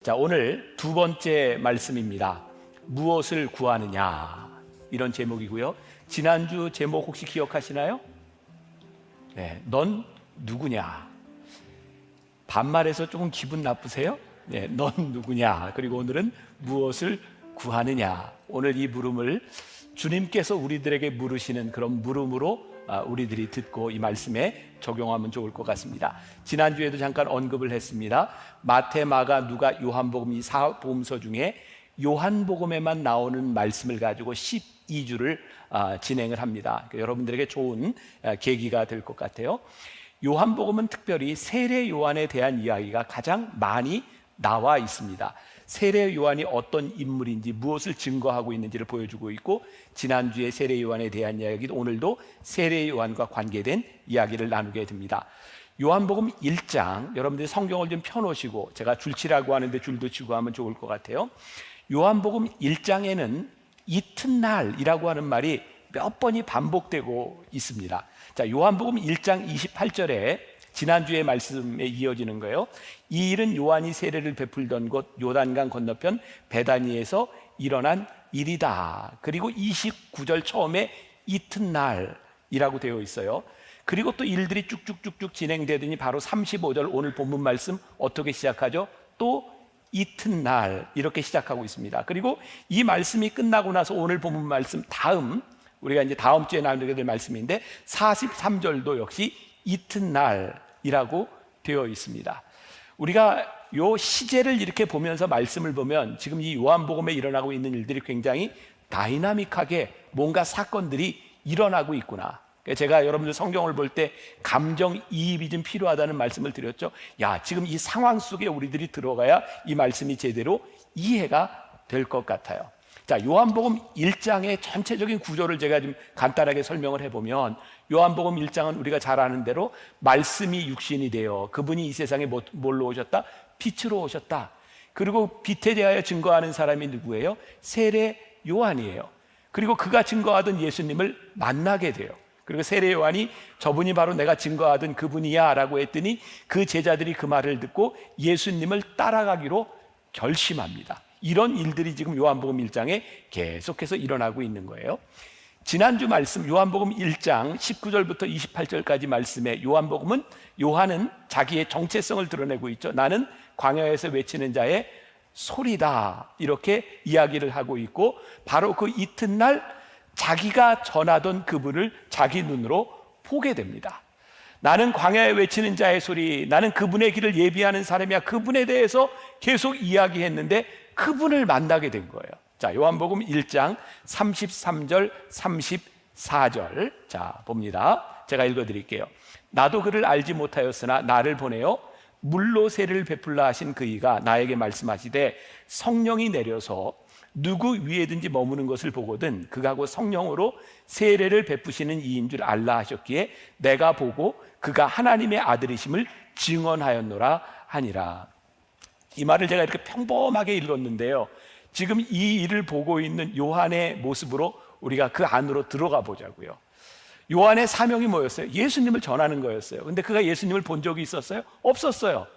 자, 오늘 두 번째 말씀입니다. 무엇을 구하느냐, 이런 제목이고요. 지난주 제목 혹시 기억하시나요? 네, 넌 누구냐. 반말해서 조금 기분 나쁘세요? 네, 넌 누구냐. 그리고 오늘은 무엇을 구하느냐. 오늘 이 물음을 주님께서 우리들에게 물으시는 그런 물음으로 우리들이 듣고 이 말씀에 적용하면 좋을 것 같습니다. 지난주에도 잠깐 언급을 했습니다. 마태, 마가, 누가, 요한복음 이 4복음서 중에 요한복음에만 나오는 말씀을 가지고 12주를 진행을 합니다. 그러니까 여러분들에게 좋은 계기가 될 것 같아요. 요한복음은 특별히 세례 요한에 대한 이야기가 가장 많이 나와 있습니다. 세례 요한이 어떤 인물인지, 무엇을 증거하고 있는지를 보여주고 있고, 지난주에 세례 요한에 대한 이야기도 오늘도 세례 요한과 관계된 이야기를 나누게 됩니다. 요한복음 1장, 여러분들이 성경을 좀 펴놓으시고, 제가 줄치라고 하는데 줄도 치고 하면 좋을 것 같아요. 요한복음 1장에는 이튿날이라고 하는 말이 몇 번이 반복되고 있습니다. 자, 요한복음 1장 28절에 지난주의 말씀에 이어지는 거예요. 이 일은 요한이 세례를 베풀던 곳 요단강 건너편 베다니에서 일어난 일이다. 그리고 29절 처음에 이튿날이라고 되어 있어요. 그리고 또 일들이 쭉쭉쭉쭉 진행되더니 바로 35절 오늘 본문 말씀 어떻게 시작하죠? 또 이튿날 이렇게 시작하고 있습니다. 그리고 이 말씀이 끝나고 나서 오늘 본문 말씀 다음, 우리가 이제 다음 주에 나누게 될 말씀인데 43절도 역시 이튿날이라고 되어 있습니다. 우리가 요 시제를 이렇게 보면서 말씀을 보면 지금 이 요한복음에 일어나고 있는 일들이 굉장히 다이나믹하게 뭔가 사건들이 일어나고 있구나. 제가 여러분들 성경을 볼 때 감정이입이 좀 필요하다는 말씀을 드렸죠. 야, 지금 이 상황 속에 우리들이 들어가야 이 말씀이 제대로 이해가 될 것 같아요. 자, 요한복음 1장의 전체적인 구조를 제가 좀 간단하게 설명을 해보면, 요한복음 1장은 우리가 잘 아는 대로 말씀이 육신이 되어 그분이 이 세상에 뭘로 오셨다? 빛으로 오셨다. 그리고 빛에 대하여 증거하는 사람이 누구예요? 세례 요한이에요. 그리고 그가 증거하던 예수님을 만나게 돼요. 그리고 세례 요한이 저분이 바로 내가 증거하던 그분이야 라고 했더니 그 제자들이 그 말을 듣고 예수님을 따라가기로 결심합니다. 이런 일들이 지금 요한복음 1장에 계속해서 일어나고 있는 거예요. 지난주 말씀 요한복음 1장 19절부터 28절까지 말씀에 요한은 자기의 정체성을 드러내고 있죠. 나는 광야에서 외치는 자의 소리다, 이렇게 이야기를 하고 있고, 바로 그 이튿날 자기가 전하던 그분을 자기 눈으로 보게 됩니다. 나는 광야에 외치는 자의 소리, 나는 그분의 길을 예비하는 사람이야, 그분에 대해서 계속 이야기했는데 그분을 만나게 된 거예요. 자, 요한복음 1장 33절 34절 자 봅니다. 제가 읽어드릴게요. 나도 그를 알지 못하였으나 나를 보내어 물로 세례를 베풀라 하신 그이가 나에게 말씀하시되 성령이 내려서 누구 위에든지 머무는 것을 보거든 그가 곧 성령으로 세례를 베푸시는 이인 줄 알라 하셨기에 내가 보고 그가 하나님의 아들이심을 증언하였노라 하니라. 이 말을 제가 이렇게 평범하게 읽었는데요, 지금 이 일을 보고 있는 요한의 모습으로 우리가 그 안으로 들어가 보자고요. 요한의 사명이 뭐였어요? 예수님을 전하는 거였어요. 근데 그가 예수님을 본 적이 있었어요? 없었어요.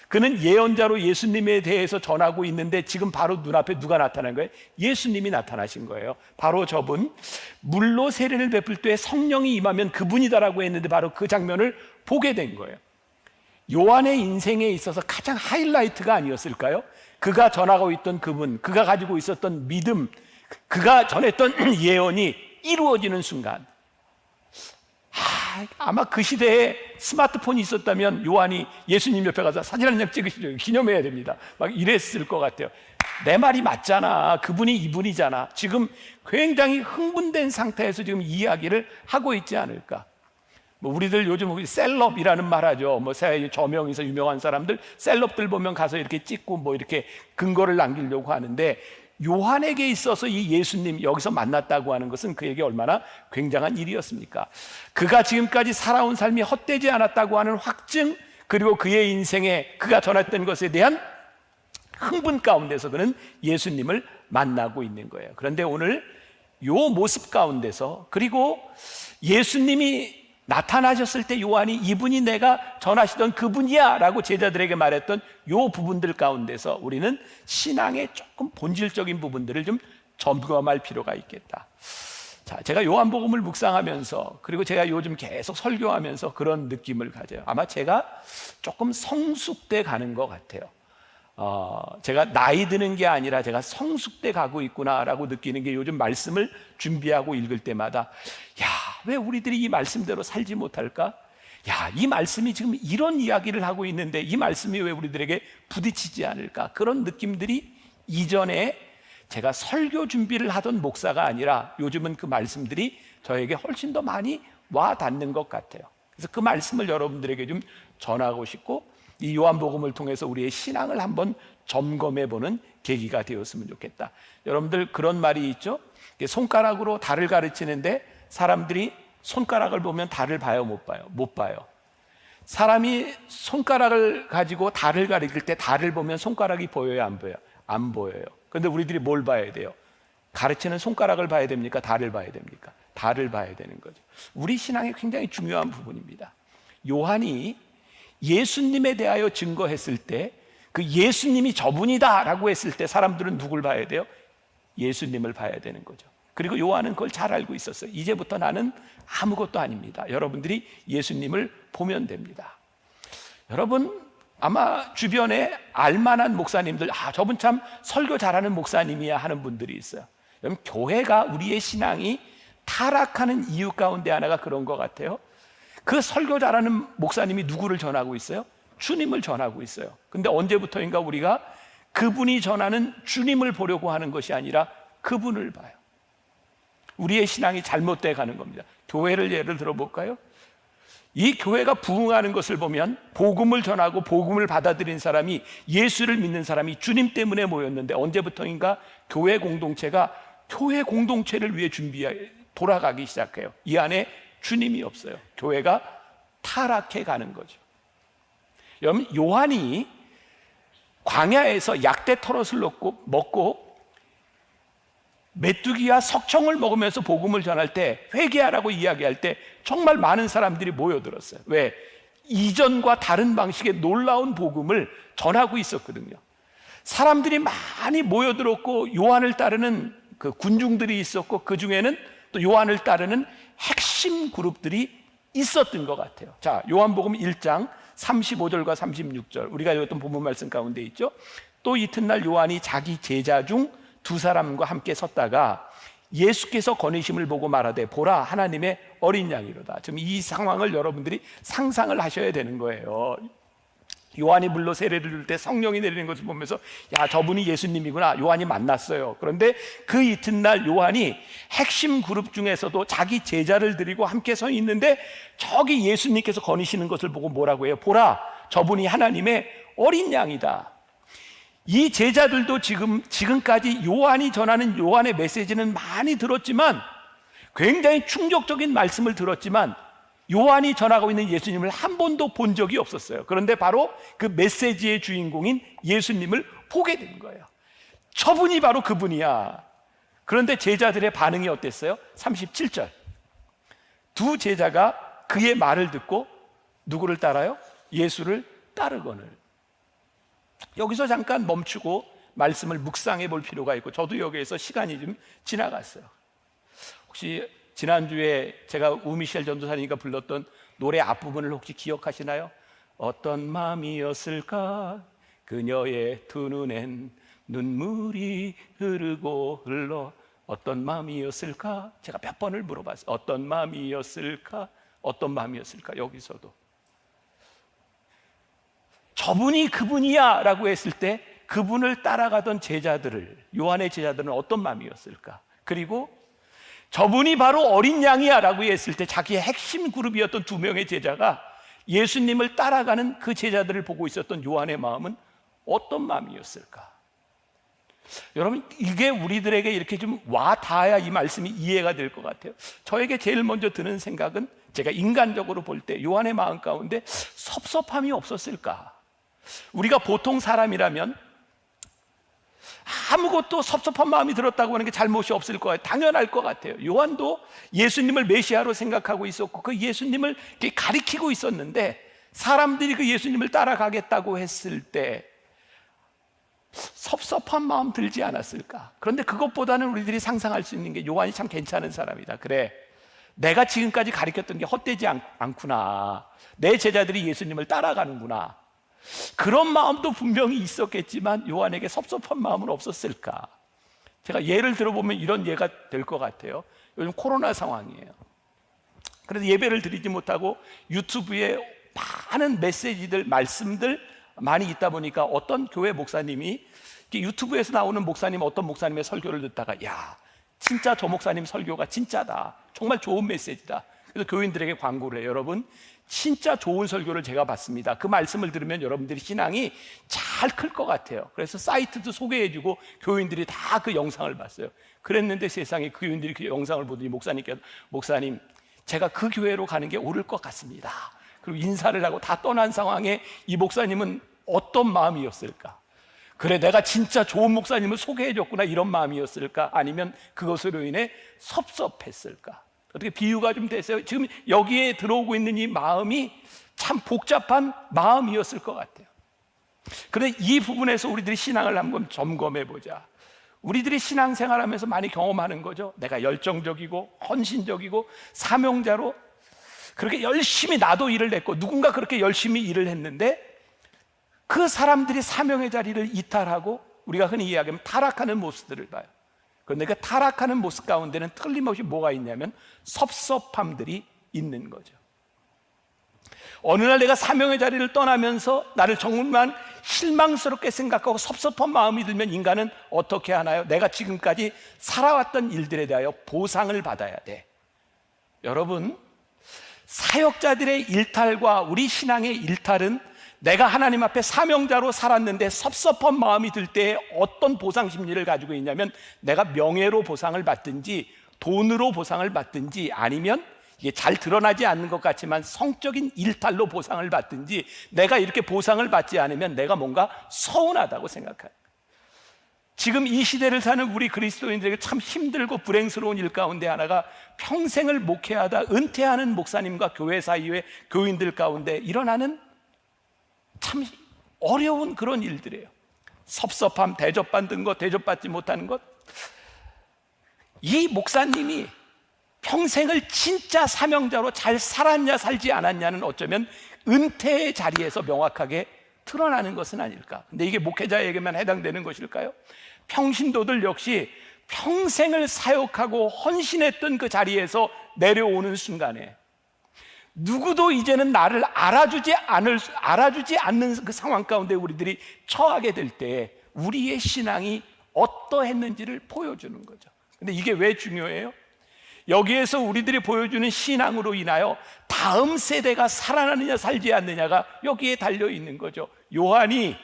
그는 예언자로 예수님에 대해서 전하고 있는데 지금 바로 눈앞에 누가 나타난 거예요? 예수님이 나타나신 거예요. 바로 저분, 물로 세례를 베풀 때 성령이 임하면 그분이다라고 했는데 바로 그 장면을 보게 된 거예요. 요한의 인생에 있어서 가장 하이라이트가 아니었을까요? 그가 전하고 있던 그분, 그가 가지고 있었던 믿음, 그가 전했던 예언이 이루어지는 순간, 아마 그 시대에 스마트폰이 있었다면 요한이 예수님 옆에 가서 사진 한 장 찍으시죠. 기념해야 됩니다. 막 이랬을 것 같아요. 내 말이 맞잖아, 그분이 이분이잖아. 지금 굉장히 흥분된 상태에서 지금 이야기를 하고 있지 않을까. 우리들 요즘 셀럽이라는 말 하죠. 저명에서 유명한 사람들, 셀럽들 보면 가서 이렇게 찍고 이렇게 근거를 남기려고 하는데, 요한에게 있어서 이 예수님 여기서 만났다고 하는 것은 그에게 얼마나 굉장한 일이었습니까? 그가 지금까지 살아온 삶이 헛되지 않았다고 하는 확증, 그리고 그의 인생에 그가 전했던 것에 대한 흥분 가운데서 그는 예수님을 만나고 있는 거예요. 그런데 오늘 요 모습 가운데서, 그리고 예수님이 나타나셨을 때 요한이 이분이 내가 전하시던 그분이야 라고 제자들에게 말했던 요 부분들 가운데서 우리는 신앙의 조금 본질적인 부분들을 좀 점검할 필요가 있겠다. 자, 제가 요한복음을 묵상하면서 그리고 제가 요즘 계속 설교하면서 그런 느낌을 가져요. 아마 제가 조금 성숙돼 가는 것 같아요. 제가 나이 드는 게 아니라 제가 성숙돼 가고 있구나라고 느끼는 게 요즘 말씀을 준비하고 읽을 때마다 야, 왜 우리들이 이 말씀대로 살지 못할까? 야, 이 말씀이 지금 이런 이야기를 하고 있는데 이 말씀이 왜 우리들에게 부딪히지 않을까? 그런 느낌들이 이전에 제가 설교 준비를 하던 목사가 아니라 요즘은 그 말씀들이 저에게 훨씬 더 많이 와 닿는 것 같아요. 그래서 그 말씀을 여러분들에게 좀 전하고 싶고 이 요한복음을 통해서 우리의 신앙을 한번 점검해보는 계기가 되었으면 좋겠다. 여러분들 그런 말이 있죠? 손가락으로 달을 가르치는데 사람들이 손가락을 보면 달을 봐요, 못 봐요? 못 봐요. 사람이 손가락을 가지고 달을 가리킬 때 달을 보면 손가락이 보여요, 안 보여요? 안 보여요. 그런데 우리들이 뭘 봐야 돼요? 가르치는 손가락을 봐야 됩니까? 달을 봐야 됩니까? 달을 봐야 되는 거죠. 우리 신앙이 굉장히 중요한 부분입니다. 요한이 예수님에 대하여 증거했을 때 그 예수님이 저분이다 라고 했을 때 사람들은 누굴 봐야 돼요? 예수님을 봐야 되는 거죠. 그리고 요한은 그걸 잘 알고 있었어요. 이제부터 나는 아무것도 아닙니다. 여러분들이 예수님을 보면 됩니다. 여러분 아마 주변에 알만한 목사님들, 저분 참 설교 잘하는 목사님이야 하는 분들이 있어요. 여러분 교회가 우리의 신앙이 타락하는 이유 가운데 하나가 그런 것 같아요. 그 설교 잘하는 목사님이 누구를 전하고 있어요? 주님을 전하고 있어요. 근데 언제부터인가 우리가 그분이 전하는 주님을 보려고 하는 것이 아니라 그분을 봐요. 우리의 신앙이 잘못돼 가는 겁니다. 교회를 예를 들어볼까요? 이 교회가 부흥하는 것을 보면 복음을 전하고 복음을 받아들인 사람이, 예수를 믿는 사람이 주님 때문에 모였는데 언제부터인가 교회 공동체가 교회 공동체를 위해 돌아가기 시작해요. 이 안에 주님이 없어요. 교회가 타락해 가는 거죠. 여러분 요한이 광야에서 약대 털옷을 먹고 메뚜기와 석청을 먹으면서 복음을 전할 때, 회개하라고 이야기할 때 정말 많은 사람들이 모여들었어요. 왜? 이전과 다른 방식의 놀라운 복음을 전하고 있었거든요. 사람들이 많이 모여들었고 요한을 따르는 그 군중들이 있었고 그 중에는 또 요한을 따르는 핵심 그룹들이 있었던 것 같아요. 자, 요한복음 1장 35절과 36절 우리가 읽었던 본문 말씀 가운데 있죠. 또 이튿날 요한이 자기 제자 중 두 사람과 함께 섰다가 예수께서 거니심을 보고 말하되 보라 하나님의 어린 양이로다. 지금 이 상황을 여러분들이 상상을 하셔야 되는 거예요. 요한이 물로 세례를 줄 때 성령이 내리는 것을 보면서 야, 저분이 예수님이구나. 요한이 만났어요. 그런데 그 이튿날 요한이 핵심 그룹 중에서도 자기 제자를 데리고 함께 서 있는데 저기 예수님께서 거니시는 것을 보고 뭐라고 해요? 보라, 저분이 하나님의 어린 양이다. 이 제자들도 지금까지 요한이 전하는 요한의 메시지는 많이 들었지만, 굉장히 충격적인 말씀을 들었지만 요한이 전하고 있는 예수님을 한 번도 본 적이 없었어요. 그런데 바로 그 메시지의 주인공인 예수님을 보게 된 거예요. 저분이 바로 그분이야. 그런데 제자들의 반응이 어땠어요? 37절. 두 제자가 그의 말을 듣고 누구를 따라요? 예수를 따르거늘. 여기서 잠깐 멈추고 말씀을 묵상해 볼 필요가 있고, 저도 여기에서 시간이 좀 지나갔어요. 혹시 지난주에 제가 우미셸 전도사님과 불렀던 노래 앞부분을 혹시 기억하시나요? 어떤 마음이었을까 그녀의 두 눈엔 눈물이 흐르고 흘러. 어떤 마음이었을까? 제가 몇 번을 물어봤어요. 어떤 마음이었을까? 어떤 마음이었을까? 여기서도 저분이 그분이야 라고 했을 때 그분을 따라가던 제자들을, 요한의 제자들은 어떤 마음이었을까? 그리고 저분이 바로 어린 양이야 라고 했을 때 자기의 핵심 그룹이었던 두 명의 제자가 예수님을 따라가는 그 제자들을 보고 있었던 요한의 마음은 어떤 마음이었을까? 여러분, 이게 우리들에게 이렇게 좀 와 닿아야 이 말씀이 이해가 될 것 같아요. 저에게 제일 먼저 드는 생각은, 제가 인간적으로 볼 때 요한의 마음 가운데 섭섭함이 없었을까? 우리가 보통 사람이라면 아무것도 섭섭한 마음이 들었다고 하는 게 잘못이 없을 거예요. 당연할 것 같아요. 요한도 예수님을 메시아로 생각하고 있었고 그 예수님을 이렇게 가리키고 있었는데 사람들이 그 예수님을 따라가겠다고 했을 때 섭섭한 마음 들지 않았을까? 그런데 그것보다는 우리들이 상상할 수 있는 게 요한이 참 괜찮은 사람이다. 그래, 내가 지금까지 가르쳤던 게 헛되지 않구나. 내 제자들이 예수님을 따라가는구나. 그런 마음도 분명히 있었겠지만 요한에게 섭섭한 마음은 없었을까? 제가 예를 들어보면 이런 예가 될 것 같아요. 요즘 코로나 상황이에요. 그래서 예배를 드리지 못하고 유튜브에 많은 메시지들, 말씀들 많이 있다 보니까 어떤 교회 목사님이 유튜브에서 나오는 목사님, 어떤 목사님의 설교를 듣다가 야, 진짜 저 목사님 설교가 진짜다, 정말 좋은 메시지다. 그래서 교인들에게 광고를 해요. 여러분, 진짜 좋은 설교를 제가 봤습니다. 그 말씀을 들으면 여러분들이 신앙이 잘 클 것 같아요. 그래서 사이트도 소개해주고 교인들이 다 그 영상을 봤어요. 그랬는데 세상에 그 교인들이 그 영상을 보더니 목사님께서 목사님, 제가 그 교회로 가는 게 옳을 것 같습니다. 그리고 인사를 하고 다 떠난 상황에 이 목사님은 어떤 마음이었을까? 그래, 내가 진짜 좋은 목사님을 소개해줬구나, 이런 마음이었을까? 아니면 그것으로 인해 섭섭했을까? 어떻게 비유가 좀 되세요? 지금 여기에 들어오고 있는 이 마음이 참 복잡한 마음이었을 것 같아요. 그런데 이 부분에서 우리들이 신앙을 한번 점검해 보자. 우리들이 신앙생활하면서 많이 경험하는 거죠. 내가 열정적이고 헌신적이고 사명자로 그렇게 열심히 나도 일을 했고 누군가 그렇게 열심히 일을 했는데 그 사람들이 사명의 자리를 이탈하고 우리가 흔히 이야기하면 타락하는 모습들을 봐요. 그런데 그 타락하는 모습 가운데는 틀림없이 뭐가 있냐면 섭섭함들이 있는 거죠. 어느 날 내가 사명의 자리를 떠나면서 나를 정말 실망스럽게 생각하고 섭섭한 마음이 들면 인간은 어떻게 하나요? 내가 지금까지 살아왔던 일들에 대하여 보상을 받아야 돼. 여러분, 사역자들의 일탈과 우리 신앙의 일탈은 내가 하나님 앞에 사명자로 살았는데 섭섭한 마음이 들 때 어떤 보상 심리를 가지고 있냐면 내가 명예로 보상을 받든지 돈으로 보상을 받든지 아니면 이게 잘 드러나지 않는 것 같지만 성적인 일탈로 보상을 받든지 내가 이렇게 보상을 받지 않으면 내가 뭔가 서운하다고 생각해요. 지금 이 시대를 사는 우리 그리스도인들에게 참 힘들고 불행스러운 일 가운데 하나가 평생을 목회하다 은퇴하는 목사님과 교회 사이의 교인들 가운데 일어나는 참 어려운 그런 일들이에요. 섭섭함, 대접받는 것, 대접받지 못하는 것. 이 목사님이 평생을 진짜 사명자로 잘 살았냐 살지 않았냐는 어쩌면 은퇴의 자리에서 명확하게 드러나는 것은 아닐까. 근데 이게 목회자에게만 해당되는 것일까요? 평신도들 역시 평생을 사역하고 헌신했던 그 자리에서 내려오는 순간에 누구도 이제는 나를 알아주지 않는 그 상황 가운데 우리들이 처하게 될 때 우리의 신앙이 어떠했는지를 보여주는 거죠. 근데 이게 왜 중요해요? 여기에서 우리들이 보여주는 신앙으로 인하여 다음 세대가 살아나느냐 살지 않느냐가 여기에 달려 있는 거죠. 요한이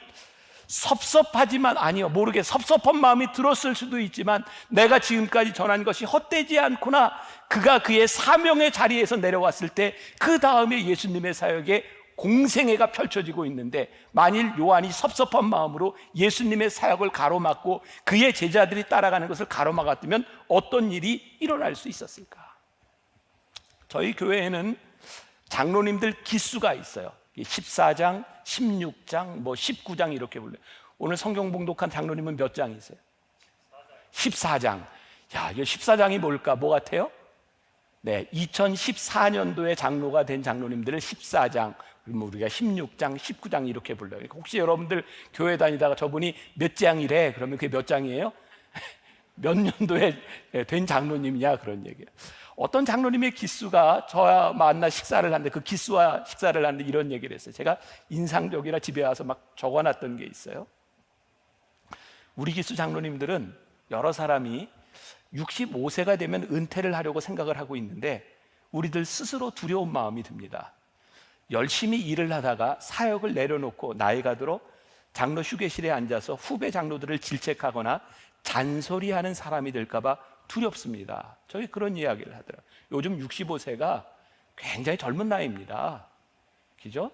섭섭하지만 아니요, 모르게 섭섭한 마음이 들었을 수도 있지만 내가 지금까지 전한 것이 헛되지 않구나. 그가 그의 사명의 자리에서 내려왔을 때 그 다음에 예수님의 사역에 공생애가 펼쳐지고 있는데 만일 요한이 섭섭한 마음으로 예수님의 사역을 가로막고 그의 제자들이 따라가는 것을 가로막았다면 어떤 일이 일어날 수 있었을까? 저희 교회에는 장로님들 기수가 있어요. 14장, 16장, 19장 이렇게 불러요. 오늘 성경 봉독한 장로님은 몇 장이세요? 14장. 야, 이 14장이 뭘까? 뭐 같아요? 네, 2014년도에 장로가 된 장로님들을 14장, 우리가 16장, 19장 이렇게 불러요. 혹시 여러분들 교회 다니다가 저분이 몇 장이래? 그러면 그게 몇 장이에요? 몇 년도에 된 장로님이냐? 그런 얘기예요. 어떤 장로님의 기수가 저와 만나 식사를 하는데 그 기수와 식사를 하는데 이런 얘기를 했어요. 제가 인상적이라 집에 와서 막 적어놨던 게 있어요. 우리 기수 장로님들은 여러 사람이 65세가 되면 은퇴를 하려고 생각을 하고 있는데 우리들 스스로 두려운 마음이 듭니다. 열심히 일을 하다가 사역을 내려놓고 나이가 들어 장로 휴게실에 앉아서 후배 장로들을 질책하거나 잔소리하는 사람이 될까 봐 두렵습니다. 저희 그런 이야기를 하더라고요. 요즘 65세가 굉장히 젊은 나이입니다. 그죠?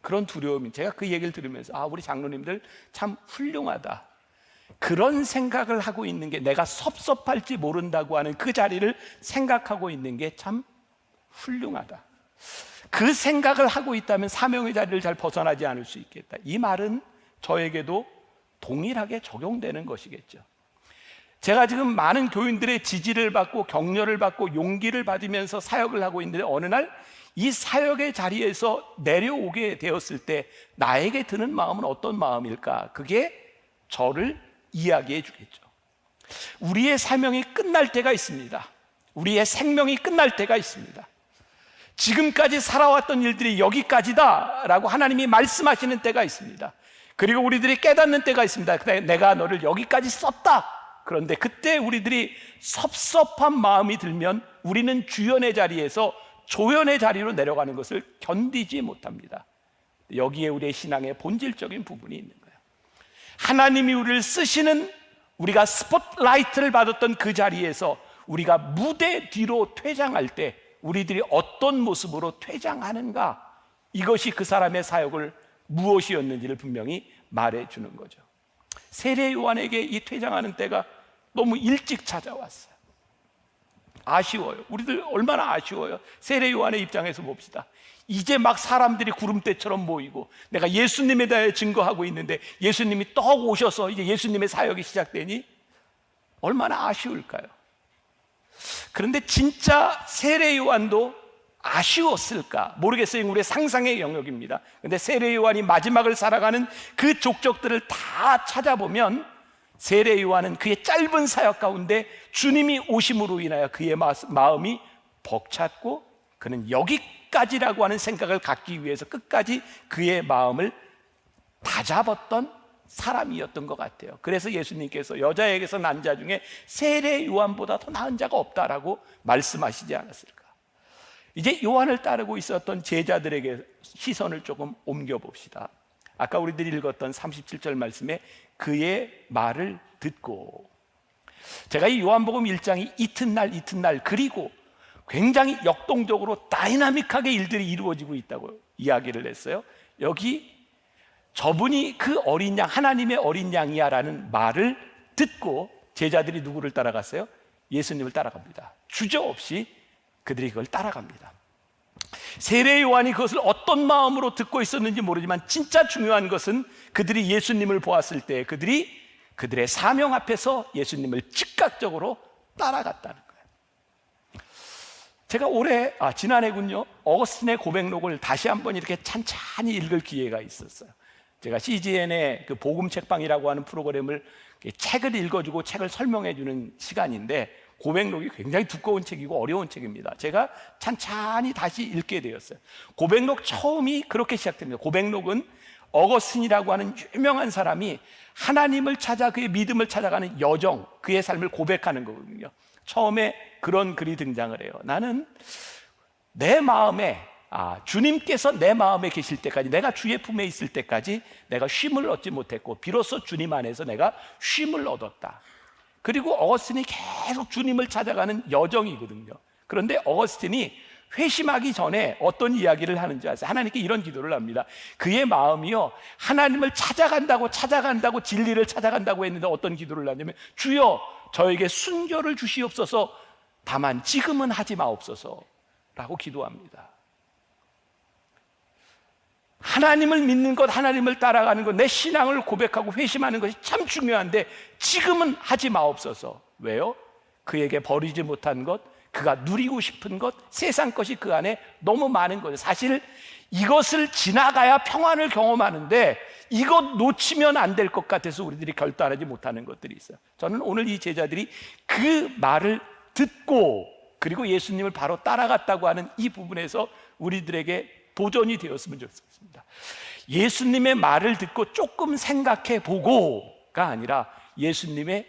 그런 두려움이, 제가 그 얘기를 들으면서 우리 장로님들 참 훌륭하다. 그런 생각을 하고 있는 게, 내가 섭섭할지 모른다고 하는 그 자리를 생각하고 있는 게 참 훌륭하다. 그 생각을 하고 있다면 사명의 자리를 잘 벗어나지 않을 수 있겠다. 이 말은 저에게도 동일하게 적용되는 것이겠죠. 제가 지금 많은 교인들의 지지를 받고 격려를 받고 용기를 받으면서 사역을 하고 있는데, 어느 날 이 사역의 자리에서 내려오게 되었을 때 나에게 드는 마음은 어떤 마음일까? 그게 저를 이야기해 주겠죠. 우리의 사명이 끝날 때가 있습니다. 우리의 생명이 끝날 때가 있습니다. 지금까지 살아왔던 일들이 여기까지다라고 하나님이 말씀하시는 때가 있습니다. 그리고 우리들이 깨닫는 때가 있습니다. 내가 너를 여기까지 썼다. 그런데 그때 우리들이 섭섭한 마음이 들면 우리는 주연의 자리에서 조연의 자리로 내려가는 것을 견디지 못합니다. 여기에 우리의 신앙의 본질적인 부분이 있는 거예요. 하나님이 우리를 쓰시는, 우리가 스포트라이트를 받았던 그 자리에서 우리가 무대 뒤로 퇴장할 때 우리들이 어떤 모습으로 퇴장하는가, 이것이 그 사람의 사역을 무엇이었는지를 분명히 말해주는 거죠. 세례 요한에게 이 퇴장하는 때가 너무 일찍 찾아왔어요. 아쉬워요. 우리들 얼마나 아쉬워요. 세례 요한의 입장에서 봅시다. 이제 막 사람들이 구름대처럼 모이고 내가 예수님에 대해 증거하고 있는데 예수님이 떡 오셔서 이제 예수님의 사역이 시작되니 얼마나 아쉬울까요? 그런데 진짜 세례 요한도 아쉬웠을까 모르겠어요. 우리의 상상의 영역입니다. 그런데 세례 요한이 마지막을 살아가는 그 족적들을 다 찾아보면 세례 요한은 그의 짧은 사역 가운데 주님이 오심으로 인하여 그의 마음이 벅찼고 그는 여기까지라고 하는 생각을 갖기 위해서 끝까지 그의 마음을 다잡았던 사람이었던 것 같아요. 그래서 예수님께서 여자에게서 난 자 중에 세례 요한보다 더 나은 자가 없다라고 말씀하시지 않았을까? 이제 요한을 따르고 있었던 제자들에게 시선을 조금 옮겨봅시다. 아까 우리들이 읽었던 37절 말씀에 그의 말을 듣고, 제가 이 요한복음 1장이 이튿날 그리고 굉장히 역동적으로 다이나믹하게 일들이 이루어지고 있다고 이야기를 했어요. 여기 저분이 그 어린 양, 하나님의 어린 양이야 라는 말을 듣고 제자들이 누구를 따라갔어요? 예수님을 따라갑니다. 주저없이 그들이 그걸 따라갑니다. 세례 요한이 그것을 어떤 마음으로 듣고 있었는지 모르지만 진짜 중요한 것은 그들이 예수님을 보았을 때 그들의 사명 앞에서 예수님을 즉각적으로 따라갔다는 거예요. 제가 지난해군요, 어거스틴의 고백록을 다시 한번 이렇게 찬찬히 읽을 기회가 있었어요. 제가 CGN의 그 복음 책방이라고 하는 프로그램을 책을 읽어주고 책을 설명해주는 시간인데, 고백록이 굉장히 두꺼운 책이고 어려운 책입니다. 제가 찬찬히 다시 읽게 되었어요. 고백록 처음이 그렇게 시작됩니다. 고백록은 어거스틴이라고 하는 유명한 사람이 하나님을 찾아 그의 믿음을 찾아가는 여정, 그의 삶을 고백하는 거거든요. 처음에 그런 글이 등장을 해요. 나는 내 마음에 주님께서 내 마음에 계실 때까지, 내가 주의 품에 있을 때까지 내가 쉼을 얻지 못했고 비로소 주님 안에서 내가 쉼을 얻었다. 그리고 어거스틴이 계속 주님을 찾아가는 여정이거든요. 그런데 어거스틴이 회심하기 전에 어떤 이야기를 하는지 아세요? 하나님께 이런 기도를 합니다. 그의 마음이요, 하나님을 찾아간다고 진리를 찾아간다고 했는데 어떤 기도를 하냐면, 주여 저에게 순교를 주시옵소서, 다만 지금은 하지 마옵소서 라고 기도합니다. 하나님을 믿는 것, 하나님을 따라가는 것, 내 신앙을 고백하고 회심하는 것이 참 중요한데 지금은 하지 마옵소서. 왜요? 그에게 버리지 못한 것, 그가 누리고 싶은 것, 세상 것이 그 안에 너무 많은 거죠. 사실 이것을 지나가야 평안을 경험하는데 이것 놓치면 안 될 것 같아서 우리들이 결단하지 못하는 것들이 있어요. 저는 오늘 이 제자들이 그 말을 듣고 그리고 예수님을 바로 따라갔다고 하는 이 부분에서 우리들에게 도전이 되었으면 좋겠습니다. 예수님의 말을 듣고 조금 생각해 보고가 아니라 예수님의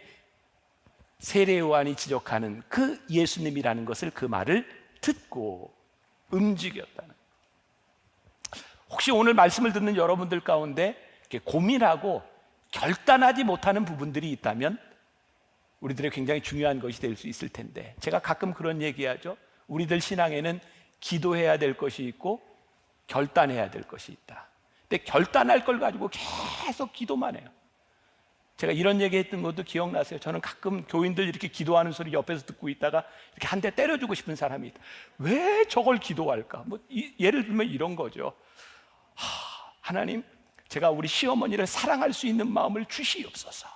세례 요한이 지적하는 그 예수님이라는 것을, 그 말을 듣고 움직였다는. 혹시 오늘 말씀을 듣는 여러분들 가운데 이렇게 고민하고 결단하지 못하는 부분들이 있다면 우리들의 굉장히 중요한 것이 될 수 있을 텐데, 제가 가끔 그런 얘기하죠. 우리들 신앙에는 기도해야 될 것이 있고 결단해야 될 것이 있다. 근데 결단할 걸 가지고 계속 기도만 해요. 제가 이런 얘기 했던 것도 기억나세요? 저는 가끔 교인들 이렇게 기도하는 소리 옆에서 듣고 있다가 이렇게 한 대 때려주고 싶은 사람이 있다. 왜 저걸 기도할까? 예를 들면 이런 거죠. 하나님, 제가 우리 시어머니를 사랑할 수 있는 마음을 주시옵소서.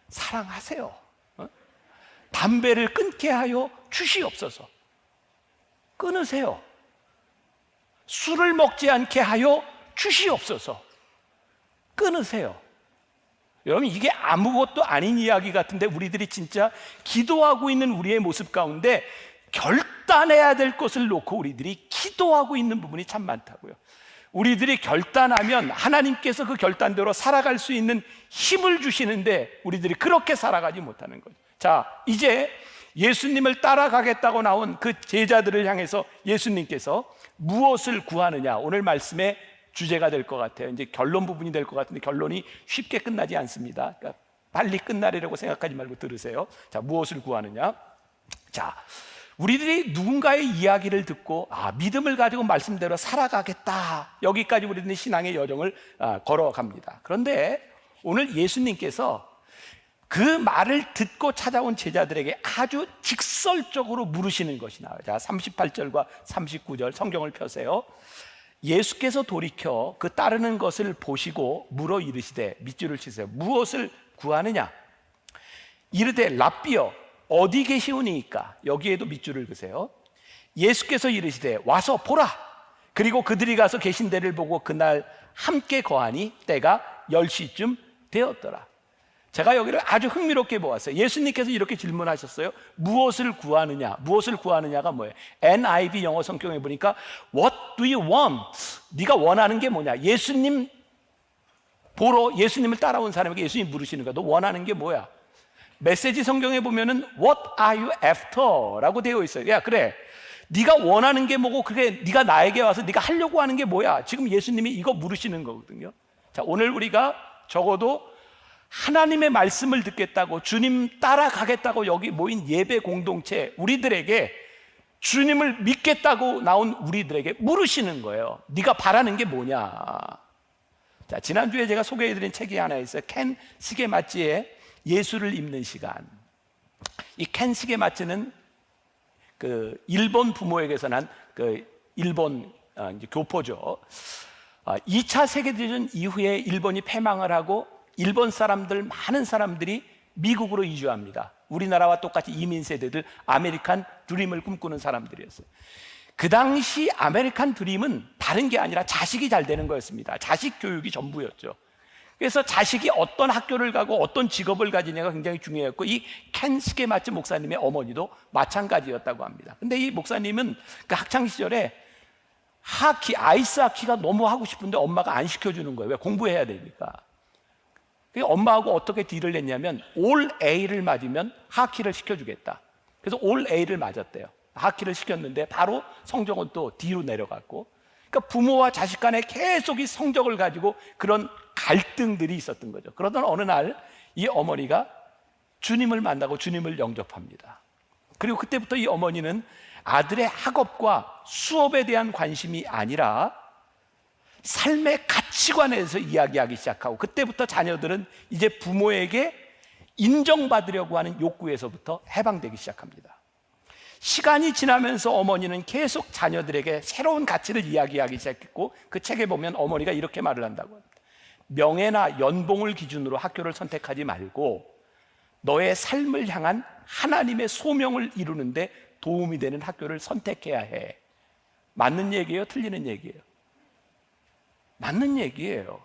사랑하세요. 담배를 끊게 하여 주시옵소서. 끊으세요. 술을 먹지 않게 하여 주시옵소서. 끊으세요. 여러분, 이게 아무것도 아닌 이야기 같은데 우리들이 진짜 기도하고 있는 우리의 모습 가운데 결단해야 될 것을 놓고 우리들이 기도하고 있는 부분이 참 많다고요. 우리들이 결단하면 하나님께서 그 결단대로 살아갈 수 있는 힘을 주시는데 우리들이 그렇게 살아가지 못하는 거죠. 자, 이제 예수님을 따라가겠다고 나온 그 제자들을 향해서 예수님께서 무엇을 구하느냐, 오늘 말씀의 주제가 될 것 같아요. 이제 결론 부분이 될 것 같은데 결론이 쉽게 끝나지 않습니다. 그러니까 빨리 끝나리라고 생각하지 말고 들으세요. 자, 무엇을 구하느냐? 자, 우리들이 누군가의 이야기를 듣고 믿음을 가지고 말씀대로 살아가겠다, 여기까지 우리들은 신앙의 여정을 걸어갑니다. 그런데 오늘 예수님께서 그 말을 듣고 찾아온 제자들에게 아주 직설적으로 물으시는 것이 나와요. 자, 38절과 39절 성경을 펴세요. 예수께서 돌이켜 그 따르는 것을 보시고 물어 이르시되, 밑줄을 치세요. 무엇을 구하느냐? 이르되 랍비여 어디 계시오니이까? 여기에도 밑줄을 그세요. 예수께서 이르시되 와서 보라. 그리고 그들이 가서 계신 데를 보고 그날 함께 거하니 때가 10시쯤 되었더라. 제가 여기를 아주 흥미롭게 보았어요. 예수님께서 이렇게 질문하셨어요. 무엇을 구하느냐? 무엇을 구하느냐가 뭐예요? NIV 영어 성경에 보니까 What do you want? 네가 원하는 게 뭐냐? 예수님 보러 예수님을 따라온 사람에게 예수님이 물으시는 거야. 너 원하는 게 뭐야? 메시지 성경에 보면은 What are you after? 라고 되어 있어요. 야, 그래, 네가 원하는 게 뭐고 그게 네가 나에게 와서 네가 하려고 하는 게 뭐야? 지금 예수님이 이거 물으시는 거거든요. 자, 오늘 우리가 적어도 하나님의 말씀을 듣겠다고, 주님 따라가겠다고 여기 모인 예배 공동체 우리들에게, 주님을 믿겠다고 나온 우리들에게 물으시는 거예요. 네가 바라는 게 뭐냐? 자, 지난주에 제가 소개해드린 책이 하나 있어요. 켄 스게마치의 예수를 읽는 시간. 이 켄 스게마치는 그 일본 부모에게서 난 그 일본 이제 교포죠. 2차 세계대전 이후에 일본이 패망을 하고 일본 사람들, 많은 사람들이 미국으로 이주합니다. 우리나라와 똑같이 이민 세대들, 아메리칸 드림을 꿈꾸는 사람들이었어요. 그 당시 아메리칸 드림은 다른 게 아니라 자식이 잘 되는 거였습니다. 자식 교육이 전부였죠. 그래서 자식이 어떤 학교를 가고 어떤 직업을 가지냐가 굉장히 중요했고, 이 켄 스게마치 목사님의 어머니도 마찬가지였다고 합니다. 근데 이 목사님은 그 학창 시절에 아이스 하키가 너무 하고 싶은데 엄마가 안 시켜주는 거예요. 왜? 공부해야 되니까. 엄마하고 어떻게 딜을 했냐면 올 A를 맞으면 하키를 시켜주겠다. 그래서 올 A를 맞았대요. 하키를 시켰는데 바로 성적은 또 D로 내려갔고, 그러니까 부모와 자식 간에 계속 이 성적을 가지고 그런 갈등들이 있었던 거죠. 그러던 어느 날 이 어머니가 주님을 만나고 주님을 영접합니다. 그리고 그때부터 이 어머니는 아들의 학업과 수업에 대한 관심이 아니라 삶의 가치관에 대해서 이야기하기 시작하고, 그때부터 자녀들은 이제 부모에게 인정받으려고 하는 욕구에서부터 해방되기 시작합니다. 시간이 지나면서 어머니는 계속 자녀들에게 새로운 가치를 이야기하기 시작했고, 그 책에 보면 어머니가 이렇게 말을 한다고 합니다. 명예나 연봉을 기준으로 학교를 선택하지 말고 너의 삶을 향한 하나님의 소명을 이루는데 도움이 되는 학교를 선택해야 해. 맞는 얘기예요? 틀리는 얘기예요? 맞는 얘기예요.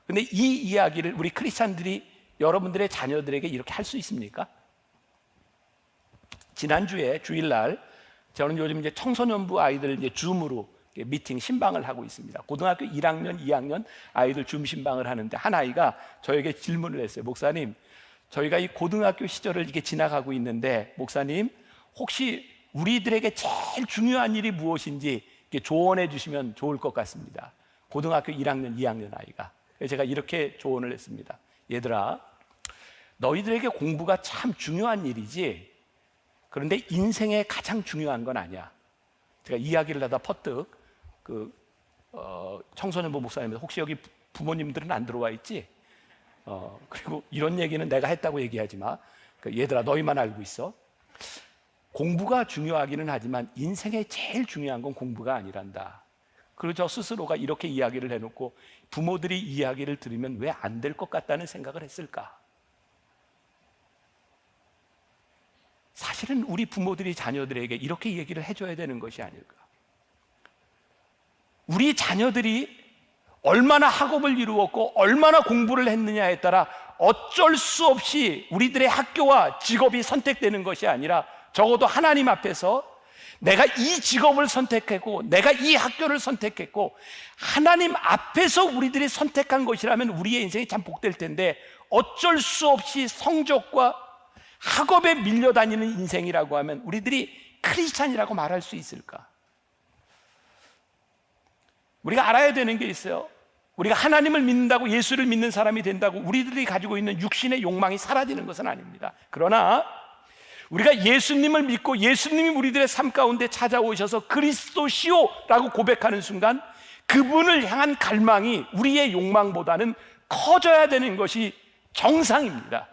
근데 이 이야기를 우리 크리스찬들이 여러분들의 자녀들에게 이렇게 할 수 있습니까? 지난주에 주일날 저는 요즘 이제 청소년부 아이들 이제 줌으로 미팅 신방을 하고 있습니다. 고등학교 1학년, 2학년 아이들 줌 신방을 하는데 한 아이가 저에게 질문을 했어요. 목사님, 저희가 이 고등학교 시절을 이렇게 지나가고 있는데 목사님, 혹시 우리들에게 제일 중요한 일이 무엇인지 이렇게 조언해 주시면 좋을 것 같습니다. 고등학교 1학년, 2학년 아이가. 그래서 제가 이렇게 조언을 했습니다. 얘들아, 너희들에게 공부가 참 중요한 일이지, 그런데 인생에 가장 중요한 건 아니야. 제가 이야기를 하다 퍼뜩 청소년부 목사님들, 혹시 여기 부모님들은 안 들어와 있지? 그리고 이런 얘기는 내가 했다고 얘기하지 마. 얘들아, 너희만 알고 있어. 공부가 중요하기는 하지만 인생에 제일 중요한 건 공부가 아니란다. 그리고 저 스스로가 이렇게 이야기를 해놓고 부모들이 이야기를 들으면 왜 안 될 것 같다는 생각을 했을까? 사실은 우리 부모들이 자녀들에게 이렇게 얘기를 해줘야 되는 것이 아닐까? 우리 자녀들이 얼마나 학업을 이루었고 얼마나 공부를 했느냐에 따라 어쩔 수 없이 우리들의 학교와 직업이 선택되는 것이 아니라 적어도 하나님 앞에서 내가 이 직업을 선택했고 내가 이 학교를 선택했고 하나님 앞에서 우리들이 선택한 것이라면 우리의 인생이 참 복될 텐데 어쩔 수 없이 성적과 학업에 밀려다니는 인생이라고 하면 우리들이 크리스찬이라고 말할 수 있을까? 우리가 알아야 되는 게 있어요. 우리가 하나님을 믿는다고 예수를 믿는 사람이 된다고 우리들이 가지고 있는 육신의 욕망이 사라지는 것은 아닙니다. 그러나 우리가 예수님을 믿고 예수님이 우리들의 삶 가운데 찾아오셔서 그리스도시오라고 고백하는 순간 그분을 향한 갈망이 우리의 욕망보다는 커져야 되는 것이 정상입니다.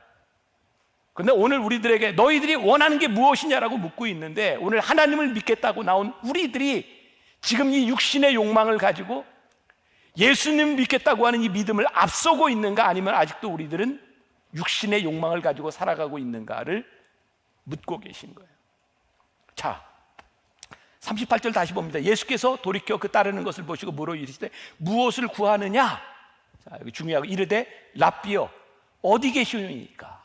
그런데 오늘 우리들에게 너희들이 원하는 게 무엇이냐라고 묻고 있는데 오늘 하나님을 믿겠다고 나온 우리들이 지금 이 육신의 욕망을 가지고 예수님 믿겠다고 하는 이 믿음을 앞서고 있는가 아니면 아직도 우리들은 육신의 욕망을 가지고 살아가고 있는가를 묻고 계신 거예요. 자, 38절 다시 봅니다. 예수께서 돌이켜 그 따르는 것을 보시고 물어 이르시되 무엇을 구하느냐? 자, 여기 중요하고 이르되 랍비여 어디 계시오니까?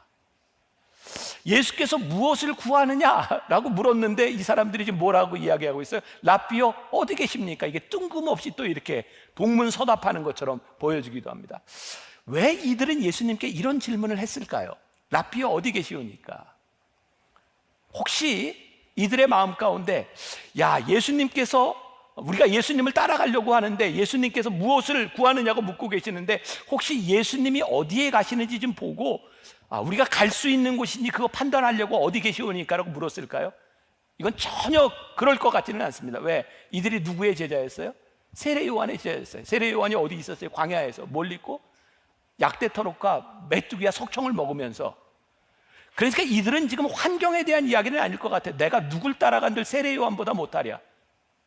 예수께서 무엇을 구하느냐라고 물었는데 이 사람들이 지금 뭐라고 이야기하고 있어요? 랍비여 어디 계십니까? 이게 뜬금없이 또 이렇게 동문서답하는 것처럼 보여지기도 합니다. 왜 이들은 예수님께 이런 질문을 했을까요? 랍비여 어디 계시오니까? 혹시 이들의 마음 가운데 야, 예수님께서 우리가 예수님을 따라가려고 하는데 예수님께서 무엇을 구하느냐고 묻고 계시는데 혹시 예수님이 어디에 가시는지 좀 보고 우리가 갈 수 있는 곳인지 그거 판단하려고 어디 계시오니까라고 물었을까요? 이건 전혀 그럴 것 같지는 않습니다. 왜? 이들이 누구의 제자였어요? 세례 요한의 제자였어요. 세례 요한이 어디 있었어요? 광야에서 뭘 입고? 약대터록과 메뚜기와 석청을 먹으면서. 그러니까 이들은 지금 환경에 대한 이야기는 아닐 것 같아요. 내가 누굴 따라간들 세례 요한보다 못하랴.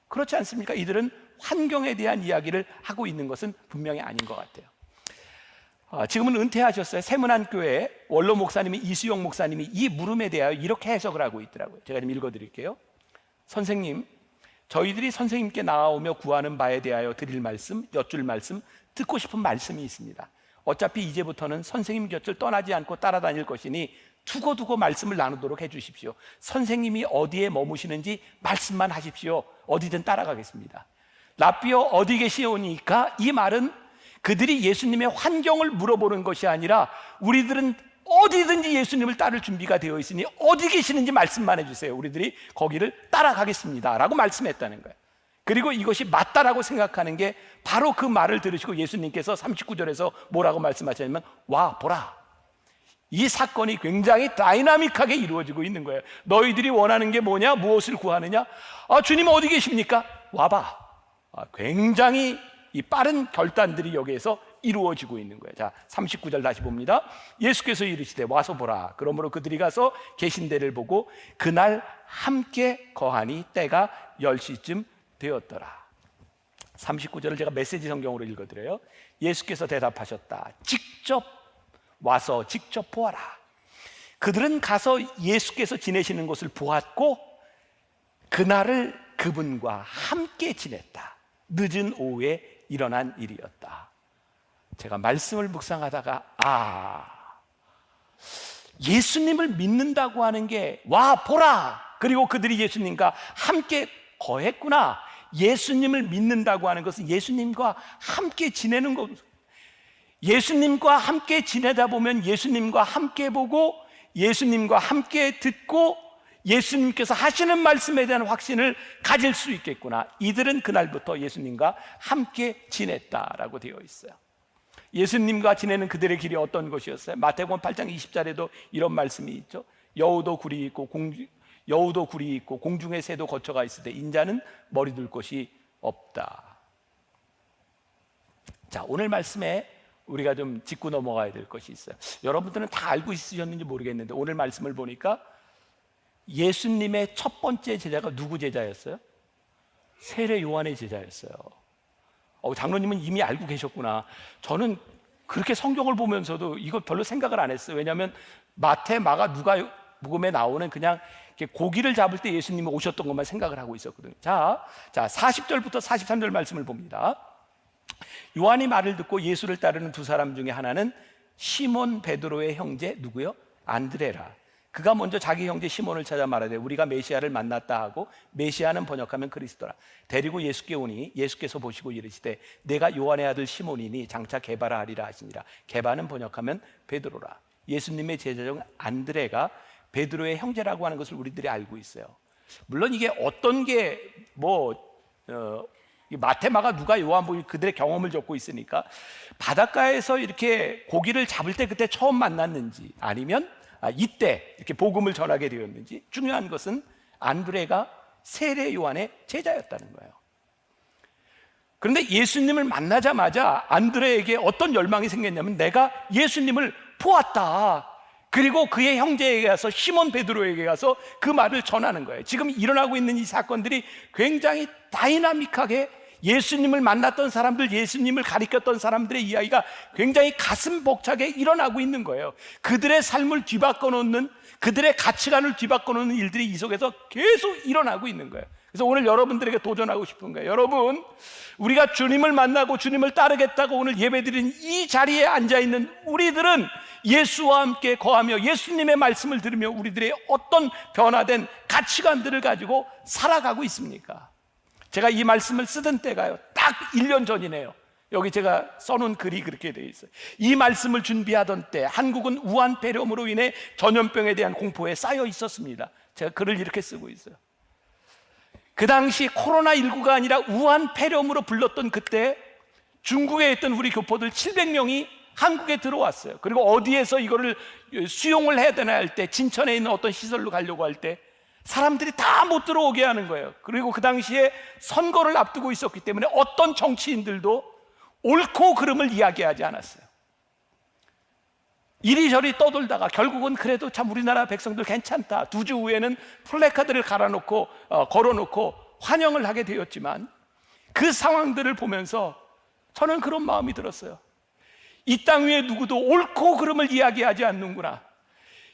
그렇지 않습니까? 이들은 환경에 대한 이야기를 하고 있는 것은 분명히 아닌 것 같아요. 지금은 은퇴하셨어요. 세문안교회 원로 목사님이 이수영 목사님이 이 물음에 대하여 이렇게 해석을 하고 있더라고요. 제가 좀 읽어드릴게요. 선생님, 저희들이 선생님께 나아오며 구하는 바에 대하여 드릴 말씀, 여쭐 말씀, 듣고 싶은 말씀이 있습니다. 어차피 이제부터는 선생님 곁을 떠나지 않고 따라다닐 것이니 두고두고 말씀을 나누도록 해주십시오. 선생님이 어디에 머무시는지 말씀만 하십시오. 어디든 따라가겠습니다. 랍비여 어디 계시오니까 이 말은 그들이 예수님의 환경을 물어보는 것이 아니라 우리들은 어디든지 예수님을 따를 준비가 되어 있으니 어디 계시는지 말씀만 해주세요. 우리들이 거기를 따라가겠습니다 라고 말씀했다는 거예요. 그리고 이것이 맞다라고 생각하는 게 바로 그 말을 들으시고 예수님께서 39절에서 뭐라고 말씀하셨냐면 와 보라, 이 사건이 굉장히 다이나믹하게 이루어지고 있는 거예요. 너희들이 원하는 게 뭐냐? 무엇을 구하느냐? 주님 어디 계십니까? 와봐. 굉장히 이 빠른 결단들이 여기에서 이루어지고 있는 거예요. 자, 39절 다시 봅니다. 예수께서 이르시되 와서 보라. 그러므로 그들이 가서 계신 데를 보고 그날 함께 거하니 때가 10시쯤 되었더라. 39절을 제가 메시지 성경으로 읽어드려요. 예수께서 대답하셨다. 직접 와서 직접 보아라. 그들은 가서 예수께서 지내시는 곳을 보았고 그날을 그분과 함께 지냈다. 늦은 오후에 일어난 일이었다. 제가 말씀을 묵상하다가 예수님을 믿는다고 하는 게 와 보라, 그리고 그들이 예수님과 함께 거했구나. 예수님을 믿는다고 하는 것은 예수님과 함께 지내는 것. 예수님과 함께 지내다 보면 예수님과 함께 보고 예수님과 함께 듣고 예수님께서 하시는 말씀에 대한 확신을 가질 수 있겠구나. 이들은 그날부터 예수님과 함께 지냈다라고 되어 있어요. 예수님과 지내는 그들의 길이 어떤 것이었어요? 마태복음 8장 20절에도 이런 말씀이 있죠. 여우도 굴이 있고 공중의 새도 거처가 있을 때 인자는 머리 둘 곳이 없다. 자, 오늘 말씀에 우리가 좀 짚고 넘어가야 될 것이 있어요. 여러분들은 다 알고 있으셨는지 모르겠는데 오늘 말씀을 보니까 예수님의 첫 번째 제자가 누구 제자였어요? 세례 요한의 제자였어요. 장로님은 이미 알고 계셨구나. 저는 그렇게 성경을 보면서도 이거 별로 생각을 안 했어요. 왜냐하면 마태, 마가, 누가 복음에 나오는 그냥 고기를 잡을 때 예수님이 오셨던 것만 생각을 하고 있었거든요. 자 40절부터 43절 말씀을 봅니다. 요한이 말을 듣고 예수를 따르는 두 사람 중에 하나는 시몬 베드로의 형제 누구요? 안드레라. 그가 먼저 자기 형제 시몬을 찾아 말하되 우리가 메시아를 만났다 하고, 메시아는 번역하면 그리스도라. 데리고 예수께 오니 예수께서 보시고 이르시되 내가 요한의 아들 시몬이니 장차 게바라 하리라 하시니라. 게바는 번역하면 베드로라. 예수님의 제자 중 안드레가 베드로의 형제라고 하는 것을 우리들이 알고 있어요. 물론 이게 어떤 게 마태, 마가, 누가, 요한복음 그들의 경험을 적고 있으니까 바닷가에서 이렇게 고기를 잡을 때 그때 처음 만났는지 아니면 이때 이렇게 복음을 전하게 되었는지, 중요한 것은 안드레가 세례 요한의 제자였다는 거예요. 그런데 예수님을 만나자마자 안드레에게 어떤 열망이 생겼냐면 내가 예수님을 보았다. 그리고 그의 형제에게 가서, 시몬 베드로에게 가서 그 말을 전하는 거예요. 지금 일어나고 있는 이 사건들이 굉장히 다이나믹하게 예수님을 만났던 사람들, 예수님을 가리켰던 사람들의 이야기가 굉장히 가슴 벅차게 일어나고 있는 거예요. 그들의 삶을 뒤바꿔 놓는, 그들의 가치관을 뒤바꿔 놓는 일들이 이 속에서 계속 일어나고 있는 거예요. 그래서 오늘 여러분들에게 도전하고 싶은 거예요. 여러분, 우리가 주님을 만나고 주님을 따르겠다고 오늘 예배드린 이 자리에 앉아있는 우리들은 예수와 함께 거하며 예수님의 말씀을 들으며 우리들의 어떤 변화된 가치관들을 가지고 살아가고 있습니까? 제가 이 말씀을 쓰던 때가요, 딱 1년 전이네요. 여기 제가 써놓은 글이 그렇게 되어 있어요. 이 말씀을 준비하던 때 한국은 우한 폐렴으로 인해 전염병에 대한 공포에 쌓여 있었습니다. 제가 글을 이렇게 쓰고 있어요. 그 당시 코로나19가 아니라 우한 폐렴으로 불렀던 그때 중국에 있던 우리 교포들 700명이 한국에 들어왔어요. 그리고 어디에서 이거를 수용을 해야 되나 할 때, 진천에 있는 어떤 시설로 가려고 할 때 사람들이 다 못 들어오게 하는 거예요. 그리고 그 당시에 선거를 앞두고 있었기 때문에 어떤 정치인들도 옳고 그름을 이야기하지 않았어요. 이리저리 떠돌다가 결국은 그래도 참 우리나라 백성들 괜찮다, 2주 후에는 플래카드를 걸어놓고 환영을 하게 되었지만, 그 상황들을 보면서 저는 그런 마음이 들었어요. 이 땅 위에 누구도 옳고 그름을 이야기하지 않는구나.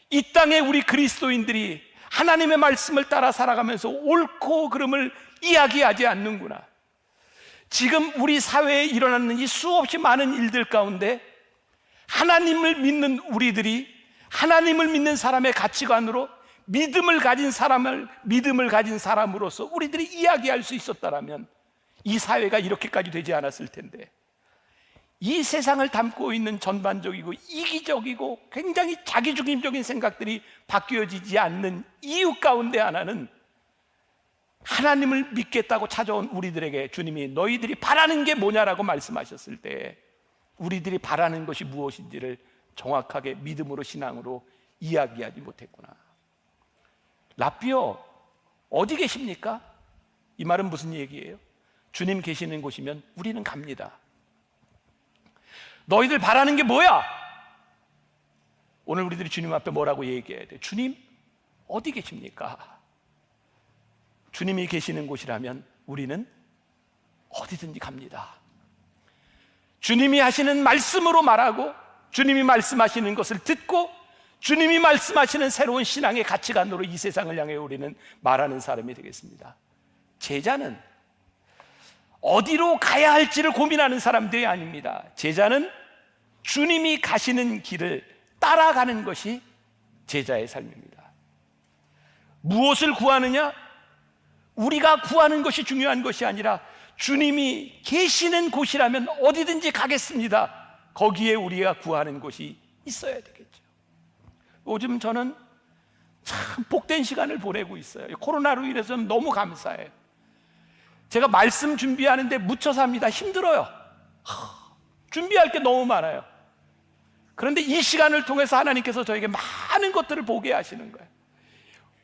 이 땅에 우리 그리스도인들이 하나님의 말씀을 따라 살아가면서 옳고 그름을 이야기하지 않는구나. 지금 우리 사회에 일어나는 이 수없이 많은 일들 가운데 하나님을 믿는 우리들이, 하나님을 믿는 사람의 가치관으로 믿음을 가진 사람으로서 우리들이 이야기할 수 있었다면 이 사회가 이렇게까지 되지 않았을 텐데, 이 세상을 담고 있는 전반적이고 이기적이고 굉장히 자기중심적인 생각들이 바뀌어지지 않는 이유 가운데 하나는 하나님을 믿겠다고 찾아온 우리들에게 주님이 너희들이 바라는 게 뭐냐라고 말씀하셨을 때 우리들이 바라는 것이 무엇인지를 정확하게 믿음으로, 신앙으로 이야기하지 못했구나. 라삐오, 어디 계십니까? 이 말은 무슨 얘기예요? 주님 계시는 곳이면 우리는 갑니다. 너희들 바라는 게 뭐야? 오늘 우리들이 주님 앞에 뭐라고 얘기해야 돼? 주님 어디 계십니까? 주님이 계시는 곳이라면 우리는 어디든지 갑니다. 주님이 하시는 말씀으로 말하고, 주님이 말씀하시는 것을 듣고, 주님이 말씀하시는 새로운 신앙의 가치관으로 이 세상을 향해 우리는 말하는 사람이 되겠습니다. 제자는 어디로 가야 할지를 고민하는 사람들이 아닙니다. 제자는 주님이 가시는 길을 따라가는 것이 제자의 삶입니다. 무엇을 구하느냐? 우리가 구하는 것이 중요한 것이 아니라 주님이 계시는 곳이라면 어디든지 가겠습니다. 거기에 우리가 구하는 곳이 있어야 되겠죠. 요즘 저는 참 복된 시간을 보내고 있어요. 코로나로 인해서 너무 감사해요. 제가 말씀 준비하는데 묻혀 삽니다. 힘들어요. 준비할 게 너무 많아요. 그런데 이 시간을 통해서 하나님께서 저에게 많은 것들을 보게 하시는 거예요.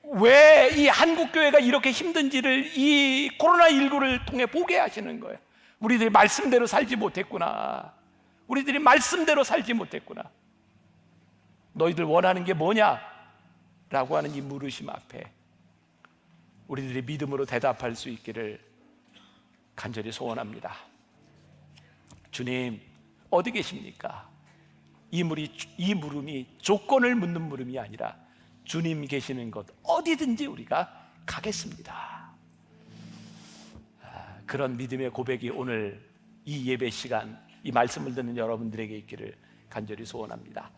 왜 이 한국교회가 이렇게 힘든지를 이 코로나19를 통해 보게 하시는 거예요. 우리들이 말씀대로 살지 못했구나. 우리들이 말씀대로 살지 못했구나. 너희들 원하는 게 뭐냐? 라고 하는 이 물으심 앞에 우리들이 믿음으로 대답할 수 있기를 간절히 소원합니다. 주님, 어디 계십니까? 이 물음이 조건을 묻는 물음이 아니라 주님 계시는 곳 어디든지 우리가 가겠습니다. 그런 믿음의 고백이 오늘 이 예배 시간, 이 말씀을 듣는 여러분들에게 있기를 간절히 소원합니다.